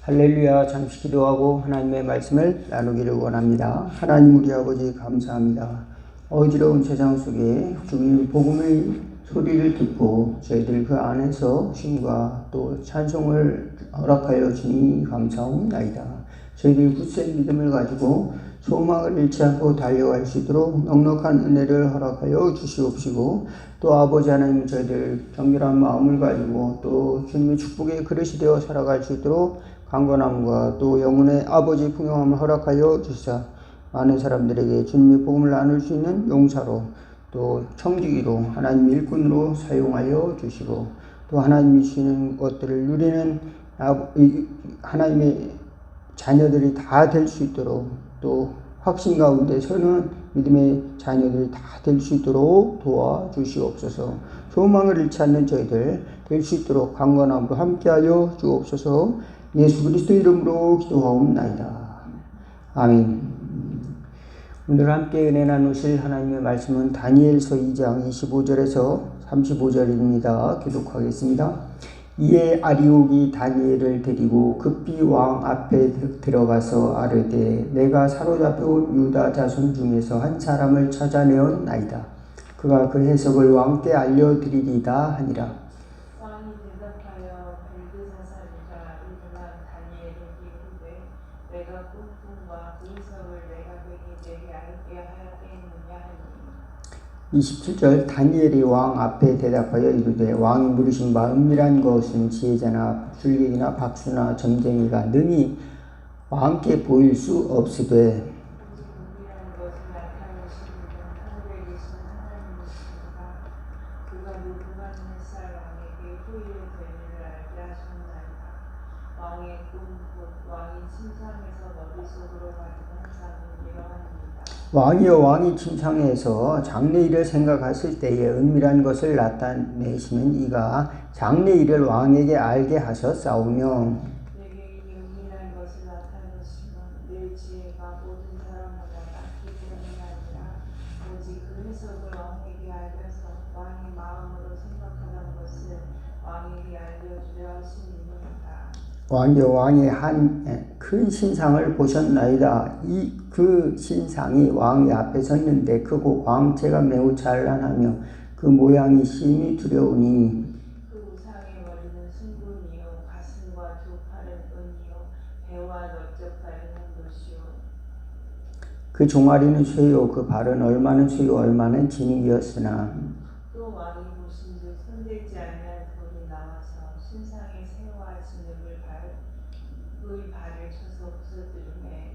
할렐루야. 잠시 기도하고 하나님의 말씀을 나누기를 원합니다. 하나님 우리 아버지 감사합니다. 어지러운 세상 속에 주님 복음의 소리를 듣고 저희들 그 안에서 쉼과 또 찬송을 허락하여 주니 감사합니다. 저희들 굳센 믿음을 가지고 소망을 잃지 않고 달려갈 수 있도록 넉넉한 은혜를 허락하여 주시옵시고, 또 아버지 하나님 저희들 격렬한 마음을 가지고 또 주님의 축복의 그릇이 되어 살아갈 수 있도록 강건함과 또 영혼의 아버지 풍요함을 허락하여 주시사 많은 사람들에게 주님의 복음을 나눌 수 있는 용사로 또 청지기로 하나님 일꾼으로 사용하여 주시고, 또 하나님이 주시는 것들을 누리는 하나님의 자녀들이 다 될 수 있도록, 또 확신 가운데 서는 믿음의 자녀들이 다 될 수 있도록 도와주시옵소서. 소망을 잃지 않는 저희들 될 수 있도록 강건함으로 함께하여 주옵소서. 예수 그리스도 이름으로 기도하옵나이다. 아멘. 오늘 함께 은혜 나누실 하나님의 말씀은 다니엘서 2장 25절에서 35절입니다. 기독하겠습니다. 이에 아리옥이 다니엘을 데리고 급히 왕 앞에 들어가서 아뢰되 내가 사로잡혀온 유다 자손 중에서 한 사람을 찾아내었나이다. 그가 그 해석을 왕께 알려드리리다 하니라. 왕이 대답하여 벨드사살이가 일어난 다니엘에게 이르되 내가 꿈과 그 해석을 내가 내게 알게 하였느냐 하니. 27절 다니엘이 왕 앞에 대답하여 이르되 왕이 물으신 바 은밀한 것은 지혜자나 술객이나 박수나 점쟁이가 능히 왕께 보일 수 없으되 은밀한 것을 나타내시는 하늘에 계신 하나님이시니라. 그가 느부갓네살 왕에게 후일의 되를 알게 하셨나이다. 왕의 꿈 곧 왕이 침상에서 머릿속으로 가진 환상은 이러하니이다. 왕이여 왕이 침상에서 장래일을 생각하실 때에 은밀한 것을 나타내시는 이가 장래일을 왕에게 알게 하셨사오며 내게 이 은밀한 것을 나타내시면 내 지혜가 모든 사람보다 낮기 때문이 아니라 오직 그 해석을 왕에게 알려서 왕이 마음으로 생각하는 것을 왕에게 알려주려 하심이니이다. 왕이여 왕이 한 큰 신상을 보셨나이다. 그 신상이 왕의 앞에 섰는데 크고 광채가 매우 찬란하며 그 모양이 심히 두려우니 그 우상의 머리는 순금이요 가슴과 두 팔은 은이요 배와 넓적다리는 노시요 그 종아리는 쇠요 그 발은 얼마는 쇠요 얼마는 진이었으나 또 왕이 보신즉 손대지 아니한 돌이 나와서 신상의 새와 진흙을 발을 쳐서 부서뜨리매.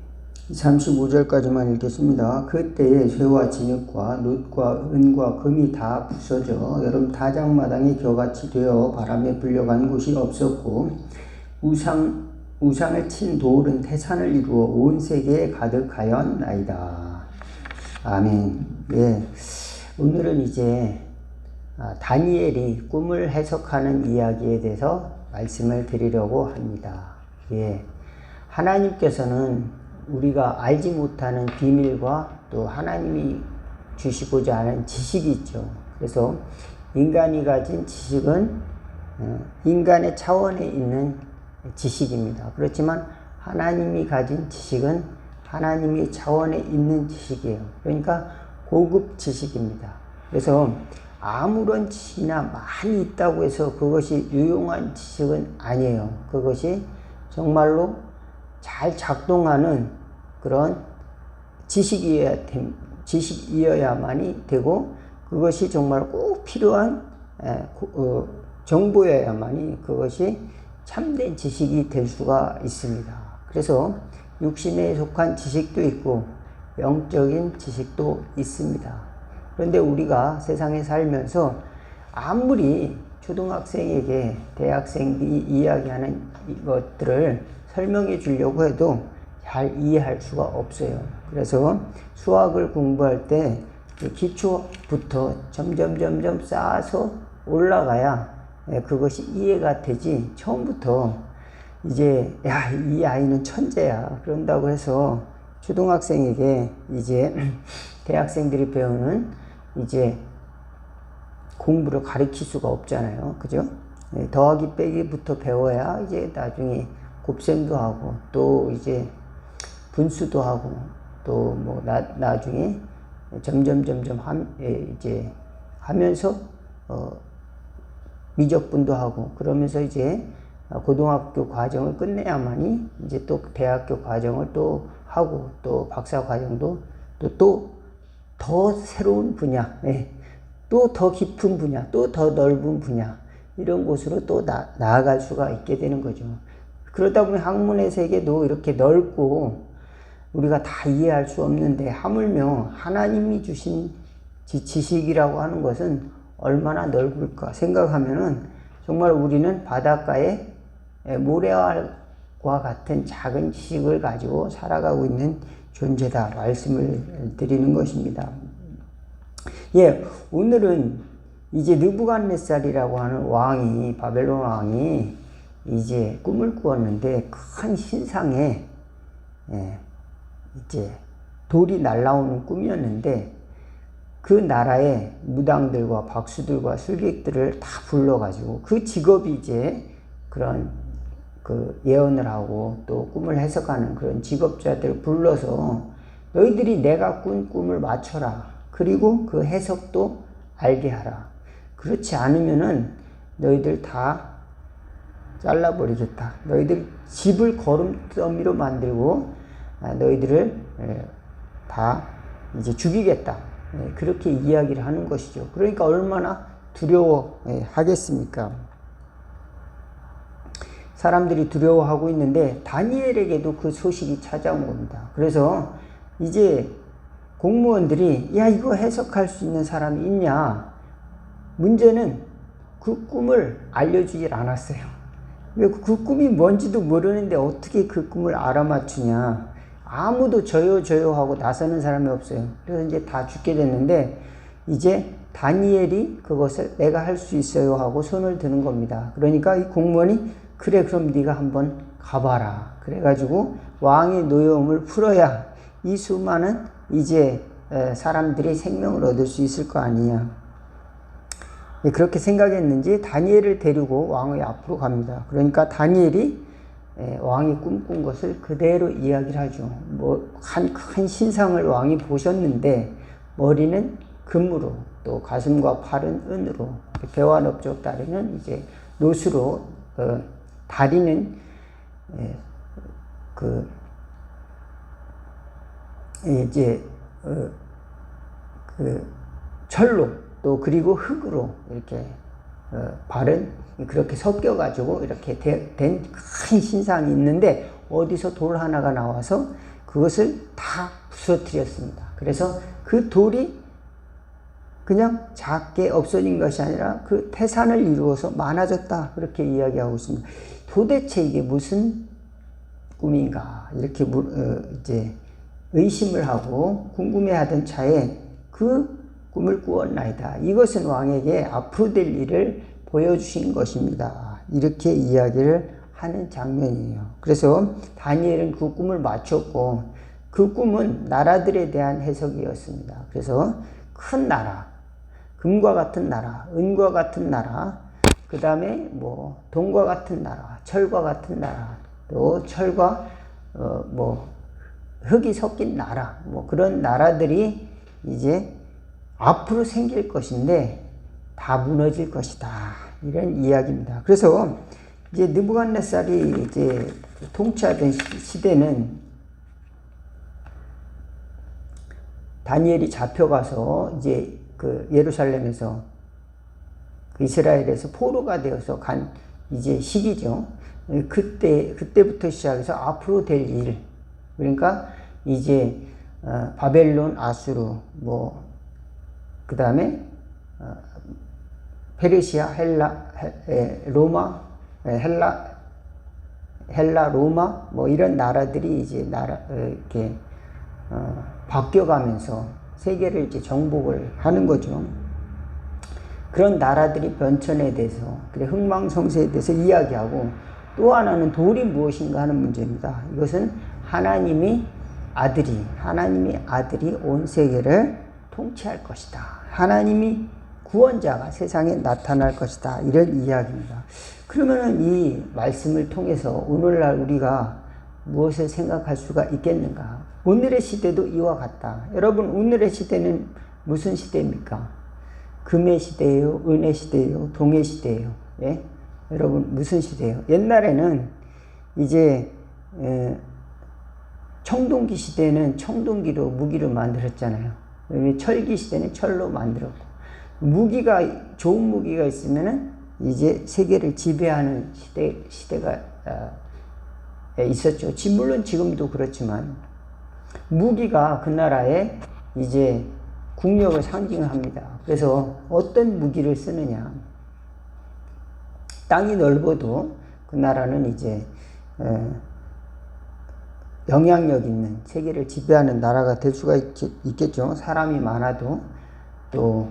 35절까지만 읽겠습니다. 그때에 쇠와 진흙과 놋과 은과 금이 다 부서져 여름 타작마당이 겨같이 되어 바람에 불려간 곳이 없었고 우상을 친 돌은 태산을 이루어 온 세계에 가득하였나이다. 아멘. 예. 오늘은 이제 다니엘이 꿈을 해석하는 이야기에 대해서 말씀을 드리려고 합니다. 예. 하나님께서는 우리가 알지 못하는 비밀과 또 하나님이 주시고자 하는 지식이 있죠. 그래서 인간이 가진 지식은 인간의 차원에 있는 지식입니다. 그렇지만 하나님이 가진 지식은 하나님의 차원에 있는 지식이에요. 그러니까 고급 지식입니다. 그래서 아무런 지식이나 많이 있다고 해서 그것이 유용한 지식은 아니에요. 그것이 정말로 잘 작동하는 그런 지식이어야만이 되고, 그것이 정말 꼭 필요한 정보여야만이 그것이 참된 지식이 될 수가 있습니다. 그래서 육신에 속한 지식도 있고 영적인 지식도 있습니다. 그런데 우리가 세상에 살면서 아무리 초등학생에게 대학생이 이야기하는 것들을 설명해 주려고 해도 잘 이해할 수가 없어요. 그래서 수학을 공부할 때 기초부터 점점 쌓아서 올라가야 그것이 이해가 되지, 처음부터 이제 야, 이 아이는 천재야 그런다고 해서 초등학생에게 이제 대학생들이 배우는 이제 공부를 가르칠 수가 없잖아요. 그죠? 더하기 빼기부터 배워야 이제 나중에 곱셈도 하고 또 이제 분수도 하고 또 뭐 나중에 점점 이제 하면서 미적분도 하고 그러면서 이제 고등학교 과정을 끝내야만이 이제 또 대학교 과정을 또 하고 또 박사 과정도 또 더 새로운 분야, 또 더 깊은 분야, 또 더 넓은 분야 이런 곳으로 또 나아갈 수가 있게 되는 거죠. 그러다 보면 학문의 세계도 이렇게 넓고 우리가 다 이해할 수 없는데 하물며 하나님이 주신 지식이라고 하는 것은 얼마나 넓을까 생각하면은 정말 우리는 바닷가에 모래알과 같은 작은 지식을 가지고 살아가고 있는 존재다 말씀을 드리는 것입니다. 오늘은 이제 느부갓네살이라고 하는 왕이 바벨론 왕이 이제 꿈을 꾸었는데 큰 신상에 이제 돌이 날라오는 꿈이었는데 그 나라의 무당들과 박수들과 술객들을 다 불러가지고 그 직업이 이제 그런 그 예언을 하고 또 꿈을 해석하는 그런 직업자들을 불러서 너희들이 내가 꾼 꿈을 맞춰라. 그리고 그 해석도 알게 하라. 그렇지 않으면은 너희들 다 잘라버리겠다. 너희들 집을 거름더미로 만들고 너희들을 다 이제 죽이겠다. 그렇게 이야기를 하는 것이죠. 그러니까 얼마나 두려워하겠습니까? 사람들이 두려워하고 있는데 다니엘에게도 그 소식이 찾아온 겁니다. 그래서 이제 공무원들이 야 이거 해석할 수 있는 사람이 있냐? 문제는 그 꿈을 알려주질 않았어요. 그 꿈이 뭔지도 모르는데 어떻게 그 꿈을 알아맞추냐? 아무도 저요 하고 나서는 사람이 없어요. 그래서 이제 다 죽게 됐는데 이제 다니엘이 그것을 내가 할 수 있어요 하고 손을 드는 겁니다. 그러니까 이 공무원이 그래 그럼 네가 한번 가봐라. 그래가지고 왕의 노여움을 풀어야 이 수많은 이제 사람들이 생명을 얻을 수 있을 거 아니냐. 그렇게 생각했는지 다니엘을 데리고 왕의 앞으로 갑니다. 그러니까 다니엘이 왕이 꿈꾼 것을 그대로 이야기를 하죠. 한 큰 신상을 왕이 보셨는데 머리는 금으로 또 가슴과 팔은 은으로 배와 넓적 다리는 이제 노수로 다리는 이제 철로 또 그리고 흙으로 이렇게 발은 그렇게 섞여 가지고 이렇게 된 큰 신상이 있는데 어디서 돌 하나가 나와서 그것을 다 부서뜨렸습니다. 그래서 그 돌이 그냥 작게 없어진 것이 아니라 그 태산을 이루어서 많아졌다. 그렇게 이야기하고 있습니다. 도대체 이게 무슨 꿈인가? 이렇게 이제 의심을 하고 궁금해하던 차에 그 꿈을 꾸었나이다. 이것은 왕에게 앞으로 될 일을 보여주신 것입니다. 이렇게 이야기를 하는 장면이에요. 그래서 다니엘은 그 꿈을 맞췄고 그 꿈은 나라들에 대한 해석이었습니다. 그래서 큰 나라, 금과 같은 나라, 은과 같은 나라, 그 다음에 뭐 동과 같은 나라, 철과 같은 나라, 또 철과 흙이 섞인 나라, 그런 나라들이 이제 앞으로 생길 것인데 다 무너질 것이다. 이런 이야기입니다. 그래서 이제 느부갓네살이 이제 통치하던 시대는 다니엘이 잡혀가서 이제 그 예루살렘에서 그 이스라엘에서 포로가 되어서 간 이제 시기죠. 그때부터 시작해서 앞으로 될 일. 그러니까 이제 바벨론, 아수르, 그 다음에 페르시아, 로마, 로마, 이런 나라들이 이제 이렇게 바뀌어가면서 세계를 이제 정복을 하는 거죠. 그런 나라들이 변천에 대해서, 흥망성쇠에 대해서 이야기하고, 또 하나는 돌이 무엇인가 하는 문제입니다. 이것은 하나님의 아들이 온 세계를 통치할 것이다. 하나님이 구원자가 세상에 나타날 것이다. 이런 이야기입니다. 그러면은 이 말씀을 통해서 오늘날 우리가 무엇을 생각할 수가 있겠는가? 오늘의 시대도 이와 같다. 여러분, 오늘의 시대는 무슨 시대입니까? 금의 시대예요? 은의 시대예요? 동의 시대예요? 예? 여러분, 무슨 시대예요? 옛날에는 이제 청동기 시대는 청동기로 무기를 만들었잖아요. 철기 시대는 철로 만들었고, 무기가, 좋은 무기가 있으면은 이제 세계를 지배하는 시대가 있었죠. 물론 지금도 그렇지만, 무기가 그 나라의 이제 국력을 상징합니다. 그래서 어떤 무기를 쓰느냐. 땅이 넓어도 그 나라는 이제 영향력 있는, 세계를 지배하는 나라가 될 수가 있겠죠. 사람이 많아도, 또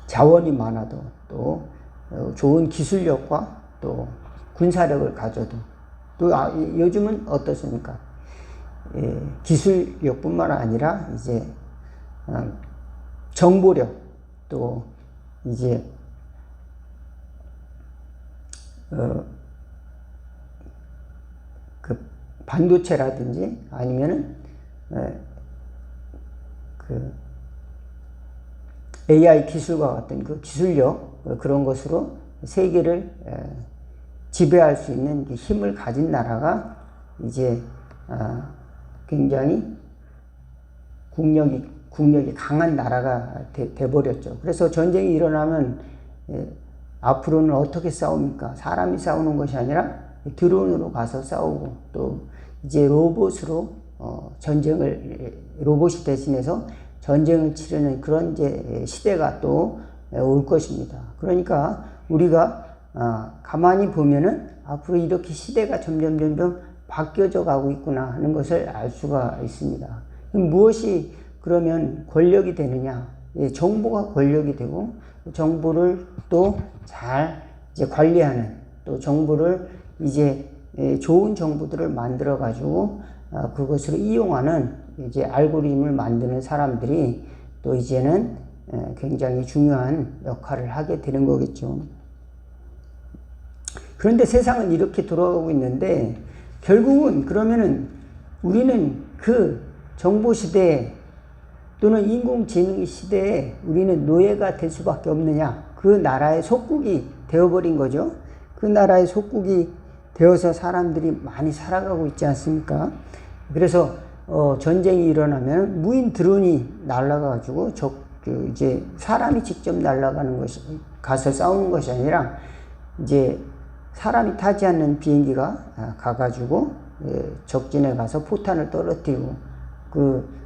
자원이 많아도, 또 좋은 기술력과 또 군사력을 가져도, 또 요즘은 어떻습니까? 기술력뿐만 아니라 이제 정보력, 또 이제 그 반도체라든지 아니면은 그 AI 기술과 같은 그 기술력, 그런 것으로 세계를 지배할 수 있는 힘을 가진 나라가 이제 굉장히 국력이 강한 나라가 돼버렸죠. 그래서 전쟁이 일어나면 앞으로는 어떻게 싸웁니까? 사람이 싸우는 것이 아니라 드론으로 가서 싸우고, 또 이제 로봇으로 로봇이 대신해서 전쟁을 치르는 그런 이제 시대가 또 올 것입니다. 그러니까 우리가 가만히 보면은 앞으로 이렇게 시대가 점점 바뀌어져 가고 있구나 하는 것을 알 수가 있습니다. 무엇이 그러면 권력이 되느냐? 정보가 권력이 되고, 정보를 또 잘 이제 관리하는, 또 정보를 이제 좋은 정보들을 만들어 가지고 그것을 이용하는 이제 알고리즘을 만드는 사람들이 또 이제는 굉장히 중요한 역할을 하게 되는 거겠죠. 그런데 세상은 이렇게 돌아가고 있는데, 결국은 그러면은 우리는 그 정보 시대에 또는 인공지능 시대에 우리는 노예가 될 수밖에 없느냐? 그 나라의 속국이 되어버린 거죠. 그 나라의 속국이 되어서 사람들이 많이 살아가고 있지 않습니까? 그래서 전쟁이 일어나면 무인 드론이 날아가가지고 이제 사람이 직접 날아가는 것이, 가서 싸우는 것이 아니라 이제 사람이 타지 않는 비행기가 가가지고 적진에 가서 포탄을 떨어뜨리고,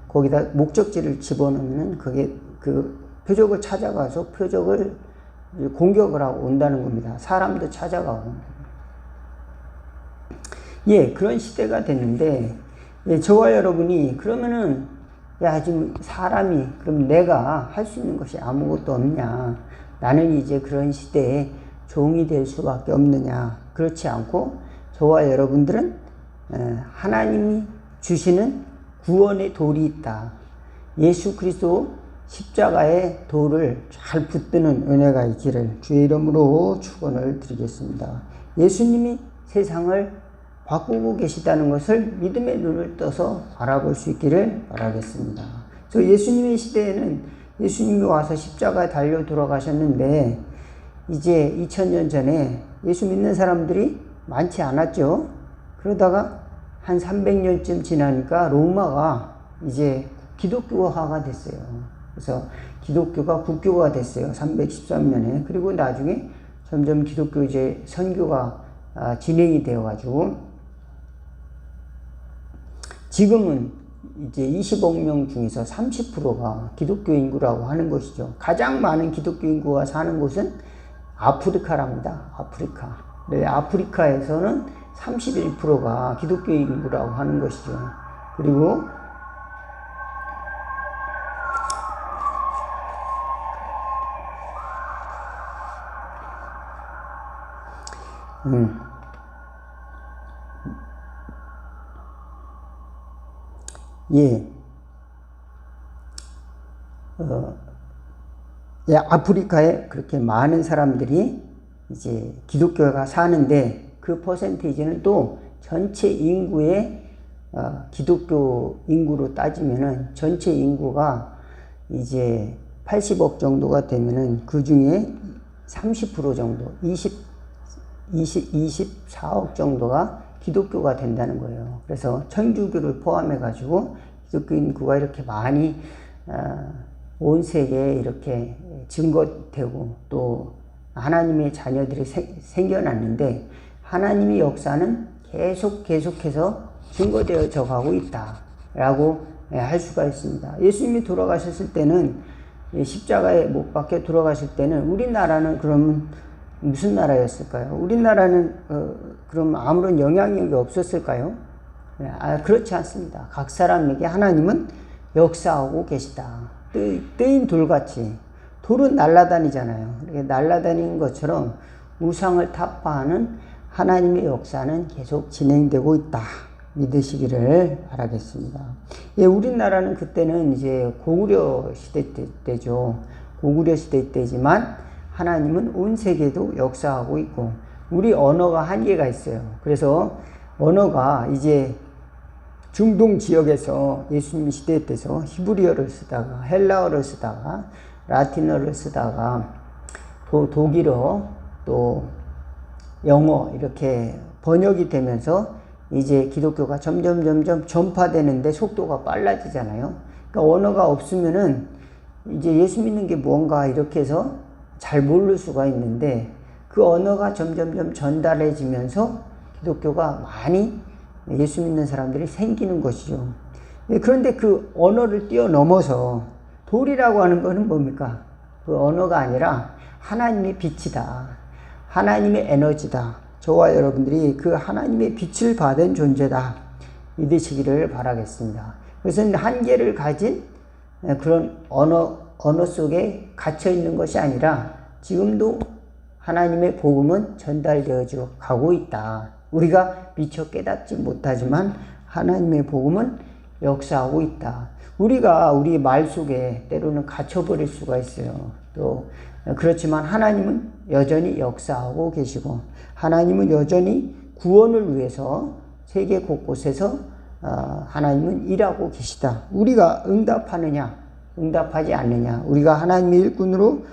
거기다 목적지를 집어넣으면 그게 그 표적을 찾아가서 표적을 공격을 하고 온다는 겁니다. 사람도 찾아가고. 그런 시대가 됐는데, 저와 여러분이 그러면은, 지금 사람이, 그럼 내가 할 수 있는 것이 아무것도 없냐? 나는 이제 그런 시대에 종이 될 수밖에 없느냐? 그렇지 않고, 저와 여러분들은 하나님이 주시는 구원의 돌이 있다. 예수 그리스도 십자가의 돌을 잘 붙드는 은혜가 있기를 주의 이름으로 축원을 드리겠습니다. 예수님이 세상을 바꾸고 계시다는 것을 믿음의 눈을 떠서 바라볼 수 있기를 바라겠습니다. 예수님의 시대에는 예수님이 와서 십자가에 달려 돌아가셨는데, 이제 2000년 전에 예수 믿는 사람들이 많지 않았죠. 그러다가 한 300년쯤 지나니까 로마가 이제 기독교화가 됐어요. 그래서 기독교가 국교가 됐어요. 313년에. 그리고 나중에 점점 기독교 이제 선교가 진행이 되어가지고, 지금은 이제 20억 명 중에서 30%가 기독교 인구라고 하는 것이죠. 가장 많은 기독교 인구가 사는 곳은 아프리카랍니다. 아프리카. 네, 아프리카에서는 31%가 기독교 인구라고 하는 것이죠. 그리고 아프리카에 그렇게 많은 사람들이 이제 기독교가 사는데 그 퍼센테이지는 또 전체 인구의 기독교 인구로 따지면은 전체 인구가 이제 80억 정도가 되면은 그 중에 30% 정도, 24억 정도가 기독교가 된다는 거예요. 그래서 천주교를 포함해 가지고 기독교 인구가 이렇게 많이 온 세계에 이렇게 증거되고 또 하나님의 자녀들이 생겨났는데 하나님의 역사는 계속해서 증거되어져 가고 있다라고 할 수가 있습니다. 예수님이 돌아가셨을 때는 십자가에 못 박혀 돌아가실 때는 우리나라는 그러면 무슨 나라였을까요? 우리나라는 그럼 아무런 영향력이 없었을까요? 그렇지 않습니다. 각 사람에게 하나님은 역사하고 계시다. 뜨인 돌같이 돌은 날아다니잖아요. 날아다니는 것처럼 우상을 타파하는 하나님의 역사는 계속 진행되고 있다. 믿으시기를 바라겠습니다. 예, 우리나라는 그때는 이제 고구려 시대 때죠. 고구려 시대 때지만 하나님은 온 세계도 역사하고 있고 우리 언어가 한계가 있어요. 그래서 언어가 이제 중동 지역에서 예수님 시대 때서 히브리어를 쓰다가 헬라어를 쓰다가 라틴어를 쓰다가 또 독일어 또 영어 이렇게 번역이 되면서 이제 기독교가 점점 전파되는데 속도가 빨라지잖아요. 그러니까 언어가 없으면은 이제 예수 믿는 게 뭔가 이렇게 해서 잘 모를 수가 있는데 그 언어가 점점 전달해지면서 기독교가 많이 예수 믿는 사람들이 생기는 것이죠. 그런데 그 언어를 뛰어넘어서 돌이라고 하는 것은 뭡니까? 그 언어가 아니라 하나님의 빛이다. 하나님의 에너지다. 저와 여러분들이 그 하나님의 빛을 받은 존재다. 믿으시기를 바라겠습니다. 그것은 한계를 가진 그런 언어 속에 갇혀 있는 것이 아니라 지금도 하나님의 복음은 전달되어져 가고 있다. 우리가 미처 깨닫지 못하지만 하나님의 복음은 역사하고 있다. 우리가 우리 말 속에 때로는 갇혀버릴 수가 있어요. 또 그렇지만 하나님은 여전히 역사하고 계시고 하나님은 여전히 구원을 위해서 세계 곳곳에서 하나님은 일하고 계시다. 우리가 응답하느냐 응답하지 않느냐 우리가 하나님의 일꾼으로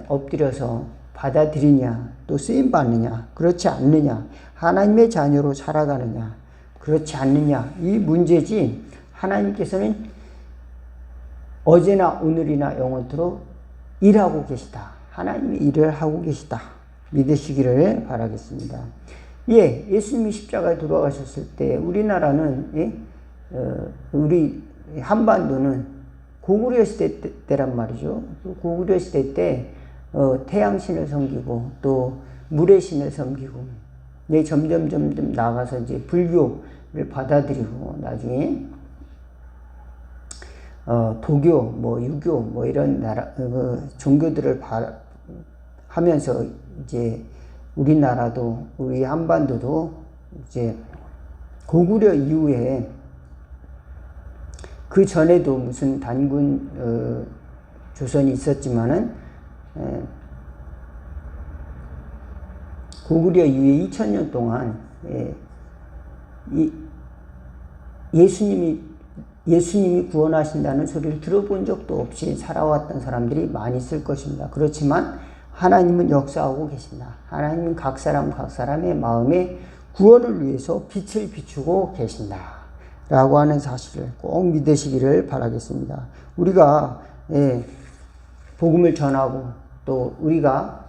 엎드려서 받아들이냐 또 쓰임받느냐 그렇지 않느냐 하나님의 자녀로 살아가느냐 그렇지 않느냐 이 문제지 하나님께서는 어제나 오늘이나 영원토록 일하고 계시다. 하나님이 일을 하고 계시다. 믿으시기를 바라겠습니다. 예, 예수님이 십자가에 돌아가셨을 때 우리나라는 우리 한반도는 고구려 시대 때란 말이죠. 고구려 시대 때 태양신을 섬기고 또 물의 신을 섬기고 점점 나가서 이제 불교를 받아들이고 나중에 도교, 유교, 이런 종교들을 하면서 이제 우리나라도, 우리 한반도도 이제 고구려 이후에 그 전에도 무슨 단군, 조선이 있었지만은, 고구려 이후에 2000년 동안, 예수님이 구원하신다는 소리를 들어본 적도 없이 살아왔던 사람들이 많이 있을 것입니다. 그렇지만 하나님은 역사하고 계신다. 하나님은 각 사람의 마음에 구원을 위해서 빛을 비추고 계신다. 라고 하는 사실을 꼭 믿으시기를 바라겠습니다. 우리가 복음을 전하고 또 우리가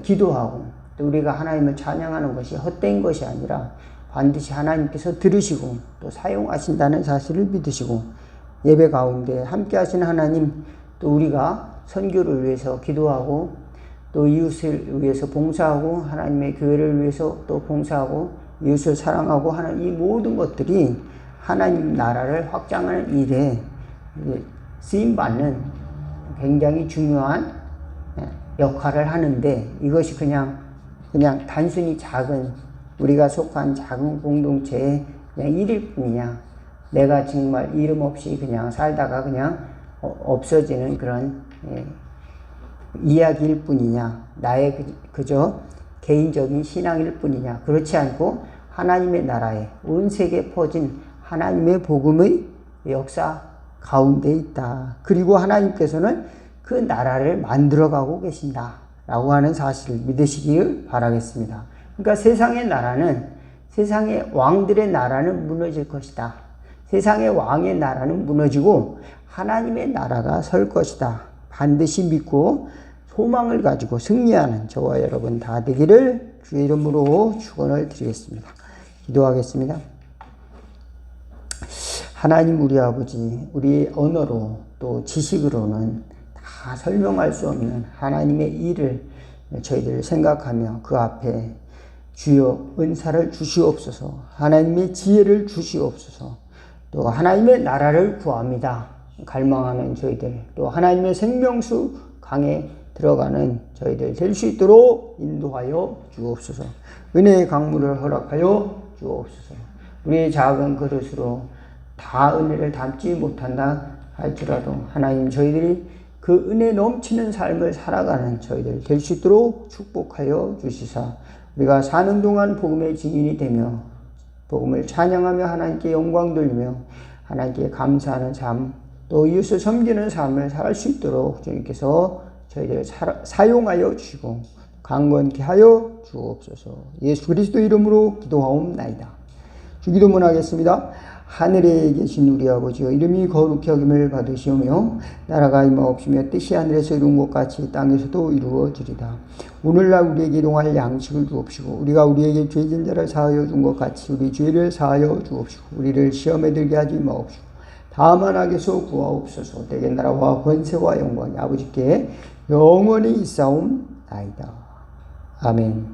기도하고 또 우리가 하나님을 찬양하는 것이 헛된 것이 아니라 반드시 하나님께서 들으시고 또 사용하신다는 사실을 믿으시고 예배 가운데 함께 하신 하나님 또 우리가 선교를 위해서 기도하고 또 이웃을 위해서 봉사하고 하나님의 교회를 위해서 또 봉사하고 이웃을 사랑하고 하는 이 모든 것들이 하나님 나라를 확장하는 일에 쓰임받는 굉장히 중요한 역할을 하는데 이것이 그냥 단순히 우리가 속한 작은 공동체의 그냥 일일 뿐이냐. 내가 정말 이름 없이 그냥 살다가 그냥 없어지는 그런 이야기일 뿐이냐, 나의 그저 개인적인 신앙일 뿐이냐, 그렇지 않고 하나님의 나라에 온 세계에 퍼진 하나님의 복음의 역사 가운데 있다. 그리고 하나님께서는 그 나라를 만들어가고 계신다 라고 하는 사실을 믿으시길 바라겠습니다. 그러니까 세상의 나라는, 세상의 왕들의 나라는 무너질 것이다. 세상의 왕의 나라는 무너지고 하나님의 나라가 설 것이다. 반드시 믿고 소망을 가지고 승리하는 저와 여러분 다 되기를 주의 이름으로 축원을 드리겠습니다. 기도하겠습니다. 하나님 우리 아버지, 우리 언어로 또 지식으로는 다 설명할 수 없는 하나님의 일을 저희들 생각하며 그 앞에 주여 은사를 주시옵소서, 하나님의 지혜를 주시옵소서, 또 하나님의 나라를 구합니다. 갈망하는 저희들, 또 하나님의 생명수 강에 들어가는 저희들 될 수 있도록 인도하여 주옵소서. 은혜의 강물을 허락하여 주옵소서. 우리의 작은 그릇으로 다 은혜를 담지 못한다 할지라도 하나님 저희들이 그 은혜 넘치는 삶을 살아가는 저희들 될 수 있도록 축복하여 주시사 우리가 사는 동안 복음의 증인이 되며 복음을 찬양하며 하나님께 영광 돌리며 하나님께 감사하는 삶, 또 이웃을 섬기는 삶을 살 수 있도록 주님께서 저희들을 사용하여 주시고 강건케 하여 주옵소서. 예수 그리스도 이름으로 기도하옵나이다. 주기도문 하겠습니다. 하늘에 계신 우리 아버지여, 이름이 거룩히 여김을 받으시오며 나라가 임하옵시며 뜻이 하늘에서 이룬 것 같이 땅에서도 이루어지리다. 오늘날 우리에게 일용할 양식을 주옵시고 우리가 우리에게 죄진 자를 사하여 준 것 같이 우리 죄를 사하여 주옵시고 우리를 시험에 들게 하지 마옵시고 다만 악에서 구하옵소서. 대개 나라와 권세와 영광이 아버지께 영원히 있사옵나이다. 아멘.